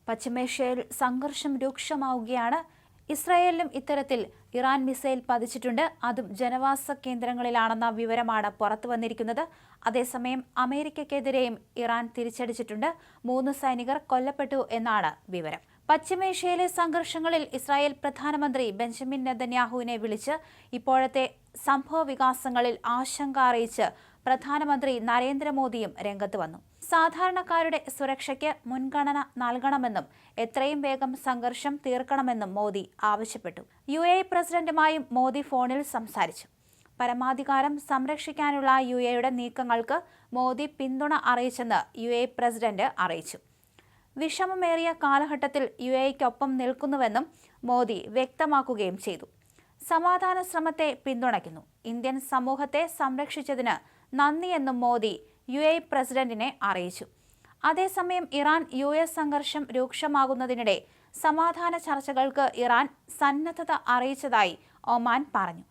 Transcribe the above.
പശ്ചിമേഷ്യയിൽ സംഘർഷം രൂക്ഷമാവുകയാണ്. ഇസ്രായേലിലും ഇത്തരത്തിൽ ഇറാൻ മിസൈൽ പതിച്ചിട്ടുണ്ട്. അതും ജനവാസ കേന്ദ്രങ്ങളിലാണെന്ന വിവരമാണ് പുറത്തു വന്നിരിക്കുന്നത്. അതേസമയം അമേരിക്കയ്ക്കെതിരെയും ഇറാൻ തിരിച്ചടിച്ചിട്ടുണ്ട്. 3 സൈനികർ കൊല്ലപ്പെട്ടു എന്നാണ് വിവരം. പശ്ചിമേഷ്യയിലെ സംഘർഷങ്ങളിൽ ഇസ്രായേൽ പ്രധാനമന്ത്രി ബെഞ്ചമിൻ നെതന്യാഹുവിനെ വിളിച്ച് ഇപ്പോഴത്തെ സംഭവ വികാസങ്ങളിൽ ആശങ്ക അറിയിച്ച് പ്രധാനമന്ത്രി നരേന്ദ്രമോദിയും രംഗത്ത് വന്നു. സാധാരണക്കാരുടെ സുരക്ഷയ്ക്ക് മുൻഗണന നൽകണമെന്നും എത്രയും വേഗം സംഘർഷം തീർക്കണമെന്നും മോദി ആവശ്യപ്പെട്ടു. UAE പ്രസിഡന്റുമായും മോദി ഫോണിൽ സംസാരിച്ചു. പരമാധികാരം സംരക്ഷിക്കാനുള്ള UAEയുടെ നീക്കങ്ങൾക്ക് മോദി പിന്തുണ അറിയിച്ചെന്ന് UAE പ്രസിഡന്റ് അറിയിച്ചു. വിഷമമേറിയ കാലഘട്ടത്തിൽ UAEക്കൊപ്പം നിൽക്കുന്നുവെന്നും മോദി വ്യക്തമാക്കുകയും ചെയ്തു. സമാധാന ശ്രമത്തെ പിന്തുണയ്ക്കുന്നു. ഇന്ത്യൻ സമൂഹത്തെ സംരക്ഷിച്ചതിന് നന്ദിയെന്നും മോദി UAE പ്രസിഡന്റിനെ അറിയിച്ചു. അതേസമയം ഇറാൻ US സംഘർഷം രൂക്ഷമാകുന്നതിനിടെ സമാധാന ചർച്ചകൾക്ക് ഇറാൻ സന്നദ്ധത അറിയിച്ചതായി ഒമാൻ പറഞ്ഞു.